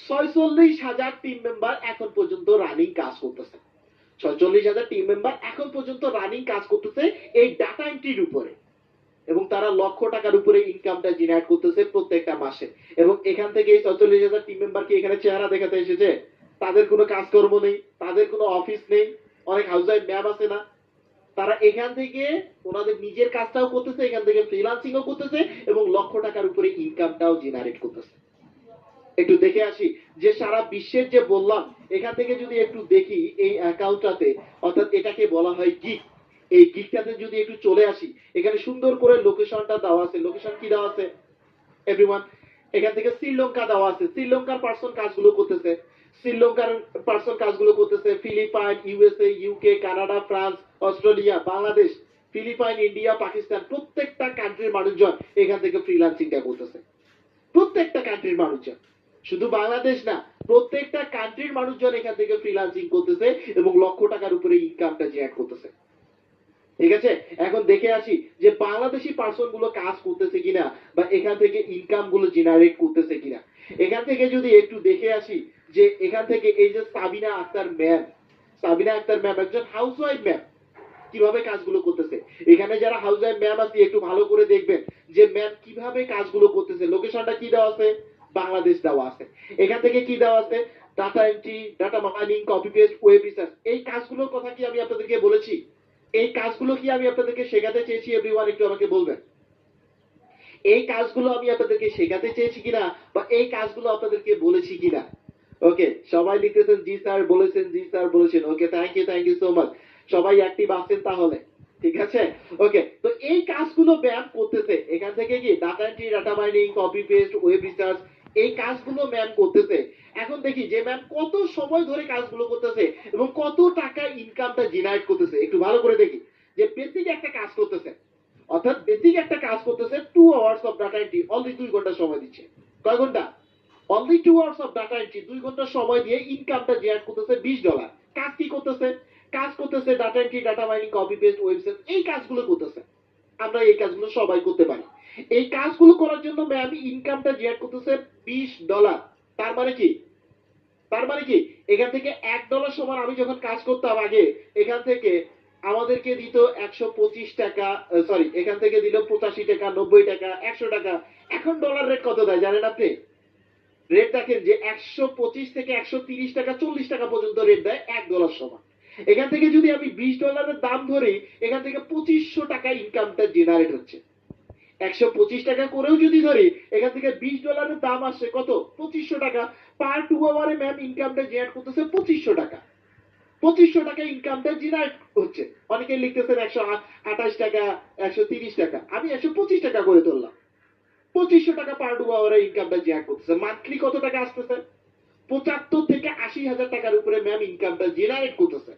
46,000 team member এখন পর্যন্ত running কাজ করতেছে। 46,000 টিম মেম্বার এখন পর্যন্ত রানিং কাজ করতেছে এই ডাটা এন্ট্রির উপরে, এবং তারা লক্ষ টাকার উপরে ইনকামটা জেনারেট করতেছে প্রত্যেকটা মাসে। এবং এখান থেকে এই 46,000 টিম মেম্বার কি এখানে চেহারা দেখাতে এসেছে? তাদের কোনো কাজকর্ম নেই, তাদের কোনো অফিস নেই, অনেক হাউস ওয়াইফ ম্যাম আছে না, তারা এখান থেকে ওনাদের নিজের কাজটাও করতেছে, এখান থেকে ফ্রিল্যান্সিংও করতেছে এবং লক্ষ টাকার উপরে ইনকামটাও জেনারেট করতেছে। একটু দেখে আসি যে সারা বিশ্বের যে বললাম, এখান থেকে যদি একটু দেখি এই অ্যাকাউন্টটাতে, অর্থাৎ এটাকে বলা হয় গিগ। এই গিগটাতে যদি একটু চলে আসি, এখানে সুন্দর করে লোকেশনটা দেওয়া আছে। লোকেশন কি দেওয়া আছে এভরিওয়ান? এখান থেকে শ্রীলঙ্কা দেওয়া আছে, শ্রীলঙ্কার পার্সন কাজগুলো করতেছে, শ্রীলঙ্কার পার্সন কাজগুলো করতেছে, Philippines, USA, UK, Canada, France, Australia, Bangladesh, Philippines, India, Pakistan, প্রত্যেকটা কান্ট্রির মানুষজন এখান থেকে ফ্রিল্যান্সিংটা করতেছে। প্রত্যেকটা কান্ট্রির মানুষজন, শুধু বাংলাদেশ না, প্রত্যেকটা কান্ট্রির মানুষজন এখান থেকে ফ্রিল্যান্সিং করতেছে এবং লক্ষ টাকার উপরে ইনকামটা জেনারেট করতেছে। ঠিক আছে, এখন দেখে আসি যে বাংলাদেশি পার্সন গুলো কাজ করতেছে কিনা বা এখান থেকে ইনকাম গুলো জেনারেট করতেছে কিনা। এখান থেকে যদি একটু দেখে আসি যে এখান থেকে এই যে সাবিনা আক্তার ম্যাম, সাবিনা আক্তার ম্যাম একজন হাউসওয়াইফ ম্যাম, কিভাবে কাজগুলো করতেছে। এখানে যারা হাউস ওয়াইফ ম্যাম আছে একটু ভালো করে দেখবেন যে ম্যাম কিভাবে কাজগুলো করতেছে। লোকেশনটা কি দেওয়া আছে? বাংলাদেশ দেওয়া আছে। এখান থেকে কি দেওয়া আছে? Data entry, data mining, copy paste, web research. এই কাজগুলোর কথা কি আমি আপনাদেরকে বলেছি? এই কাজগুলো কি আমি আপনাদেরকে শেখাতে চেয়েছি? এভরিওয়ান একটু আমাকে বলবেন, এই কাজগুলো আমি আপনাদেরকে শেখাতে চেয়েছি কিনা বা এই কাজগুলো আপনাদেরকে বলেছি কিনা? ওকে, সবাই লিখতেছেন জি স্যার বলেছেন, জি স্যার বলেছেন। ওকে, থ্যাংক ইউ সো মাচ। সবাই অ্যাক্টিভ আছেন তাহলে, ঠিক আছে। ওকে, তো এই কাজগুলো ম্যাম করতেছে। এখান থেকে কি data entry, data mining, copy paste, web research, এই কাজগুলো ম্যাম করতেছে। এখন দেখি যে ম্যাম কত সময় ধরে কাজগুলো করতেছে এবং কত টাকা ইনকামটা জেনারেট করতেছে। একটু ভালো করে দেখি যে বেসিক একটা কাজ করতেছে, অর্থাৎ বেসিক একটা কাজ করতেছে 2 hours of data entry, only 2 ঘন্টা সময় দিচ্ছে। কয় ঘন্টা? Only 2 hours of data entry, 2 ঘন্টা সময় দিয়ে ইনকামটা জেনারেট করতেছে $20। কাজ কি করতেছে? কাজ করতেছে data entry, data mining, copy paste, website, এই কাজগুলো করতেছে। আমরা এই কাজগুলো সবাই করতে পারি। এই কাজগুলো করার জন্য ম্যাম ইনকামটা জেনারেট করতেছে $20। তার মানে কি? তার মানে কি এখান থেকে $1 সমান আমি যখন কাজ করতাম আগে, এখান থেকে আমাদেরকে দিত 125 টাকা, সরি, এখান থেকে দিল 85 টাকা, 90 টাকা, 100 টাকা। এখন ডলার রেট কত দেয় জানেন আপনি? রেট দেখেন যে 125 থেকে 130 টাকা, 40 টাকা পর্যন্ত রেট দেয় $1 সমান। এখান থেকে যদি আমি $20 দাম ধরি, এখান থেকে 2500 টাকা ইনকামটা জেনারেট হচ্ছে। 125 টাকা করেও যদি ধরি, এখান থেকে $20 দাম আসছে কত? 2500 টাকা। পার 2 আওয়ারে ম্যাম ইনকামটা জেনারেট করতেছে 2500 টাকা। 2500 টাকা ইনকামটা জেনারেট হচ্ছে। অনেকে লিখতেছেন 128 টাকা, 130 টাকা, আমি 125 টাকা করে ধরলাম। 2500 টাকা পার 2 আওয়ারে ইনকামটা জেনারেট করতেছে। মান্থলি কত টাকা আসতেছে? 75 থেকে 80 হাজার টাকার উপরে ম্যাম ইনকামটা জেনারেট করতেছে।